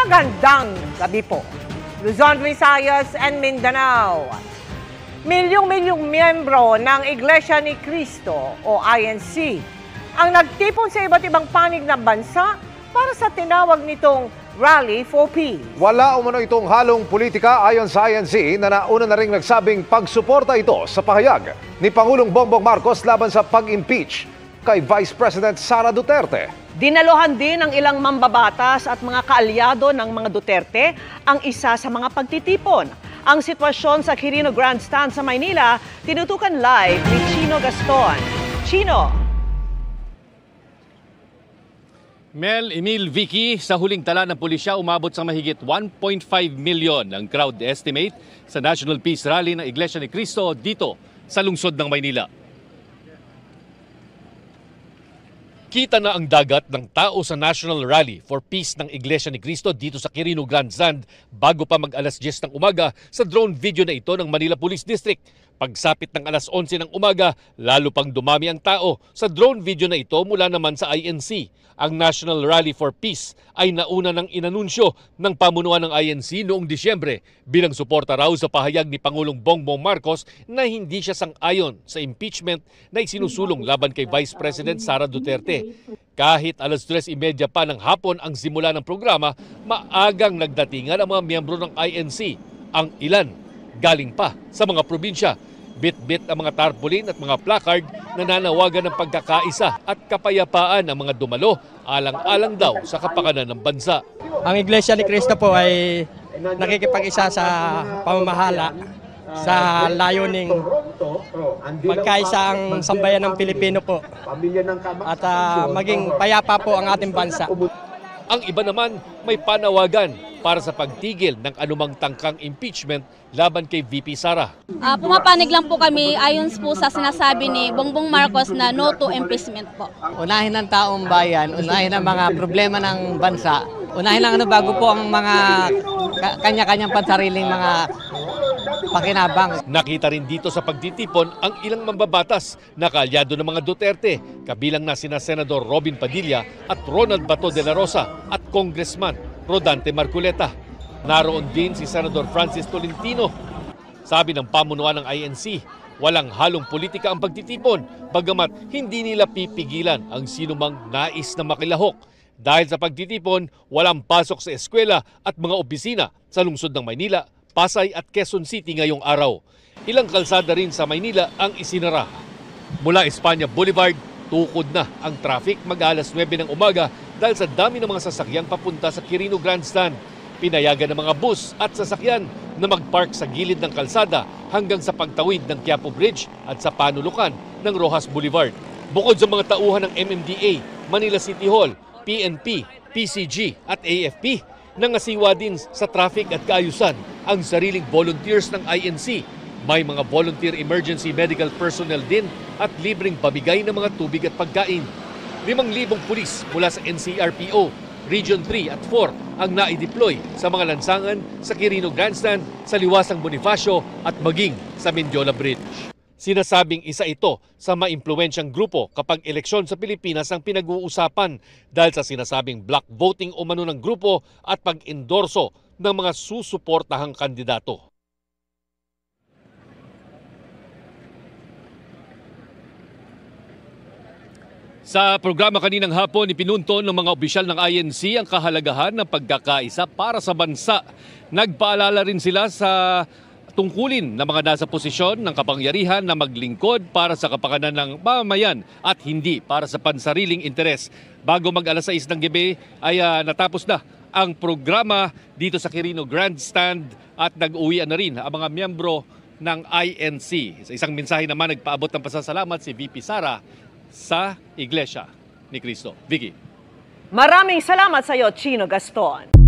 Magandang gabi po. Luzon, Visayas, and Mindanao. Milyong-milyong miyembro ng Iglesia ni Cristo o INC ang nagtipon sa iba't ibang panig ng bansa para sa tinawag nitong Rally for Peace. Wala umano itong halong politika ayon sa INC na nauna na ring nagsabing pagsuporta ito sa pahayag ni Pangulong Bongbong Marcos laban sa pag-impeach kay Vice President Sara Duterte. Dinalohan din ng ilang mambabatas at mga kaalyado ng mga Duterte ang isa sa mga pagtitipon. Ang sitwasyon sa Quirino Grandstand sa Maynila, tinutukan live ni Chino Gaston. Chino! Mel, Emil, Vicky, sa huling tala ng pulisya, umabot sa mahigit 1.5 million ang crowd estimate sa National Peace Rally ng Iglesia ni Cristo dito sa lungsod ng Maynila. Kita na ang dagat ng tao sa National Rally for Peace ng Iglesia ni Cristo dito sa Quirino Grandstand bago pa mag-alas 10 ng umaga sa drone video na ito ng Manila Police District. Pagsapit ng alas 11 ng umaga, lalo pang dumami ang tao sa drone video na ito mula naman sa INC. Ang National Rally for Peace ay nauna ng inanunsyo ng pamunuan ng INC noong Disyembre bilang suporta raw sa pahayag ni Pangulong Bongbong Marcos na hindi siya sang-ayon sa impeachment na isinusulong laban kay Vice President Sara Duterte. Kahit alas 3:30 pa ng hapon ang simula ng programa, maagang nagdatingan ang mga miyembro ng INC. Ang ilan galing pa sa mga probinsya. Bit-bit ang mga tarpaulin at mga placard na nanawagan ng pagkakaisa at kapayapaan ang mga dumalo alang-alang daw sa kapakanan ng bansa. Ang Iglesia ni Cristo po ay nakikipag-isa sa pamamahala sa layuning magkaisa ang sambayan ng Pilipino po at maging payapa po ang ating bansa. Ang iba naman may panawagan para sa pagtigil ng anumang tangkang impeachment laban kay VP Sara. Pumapanig lang po kami ayon po sa sinasabi ni Bongbong Marcos na no to impeachment po. Unahin ng taong bayan, unahin ang mga problema ng bansa, unahin lang bago po ang mga kanya-kanyang pansariling mga pakinabang. Nakita rin dito sa pagtitipon ang ilang mambabatas na kaalyado ng mga Duterte, kabilang na sina Senador Robin Padilla at Ronald Bato de la Rosa at Congressman Rodante Marculeta. Naroon din si Senador Francis Tolentino. Sabi ng pamunuan ng INC, walang halong politika ang pagtitipon, bagamat hindi nila pipigilan ang sinumang nais na makilahok. Dahil sa pagtitipon, walang pasok sa eskwela at mga opisina sa lungsod ng Maynila, Pasay at Quezon City ngayong araw. Ilang kalsada rin sa Maynila ang isinara. Mula Espanya Boulevard, tukod na ang traffic mag-alas 9 ng umaga dahil sa dami ng mga sasakyang papunta sa Quirino Grandstand. Pinayagan ng mga bus at sasakyan na mag-park sa gilid ng kalsada hanggang sa pagtawid ng Quiapo Bridge at sa panulukan ng Rojas Boulevard. Bukod sa mga tauhan ng MMDA, Manila City Hall, PNP, PCG at AFP, nangasiwa din sa traffic at kaayusan ang sariling volunteers ng INC. May mga volunteer emergency medical personnel din at libreng pamigay ng mga tubig at pagkain. 5,000 pulis mula sa NCRPO, Region 3 at 4 ang naideploy sa mga lansangan sa Quirino Grandstand, sa Liwasang Bonifacio at maging sa Mendiola Bridge. Sinasabing isa ito sa maimpluwensyang grupo kapag eleksyon sa Pilipinas ang pinag-uusapan dahil sa sinasabing block voting umano ng grupo at pag-endorso ng mga susuportahang kandidato. Sa programa kaninang hapon, ipinunto ng mga opisyal ng INC ang kahalagahan ng pagkakaisa para sa bansa. Nagpaalala rin sila sa tungkulin ng mga nasa posisyon ng kapangyarihan na maglingkod para sa kapakanan ng mamamayan at hindi para sa pansariling interes. Bago mag-alas 6 ng gabi ay natapos na ang programa dito sa Quirino Grandstand at nag-uwian na rin ang mga miyembro ng INC. Sa isang mensahe naman, nagpaabot ng pasasalamat si VP Sara sa Iglesia ni Cristo. Vicky. Maraming salamat sa iyo, Chino Gaston.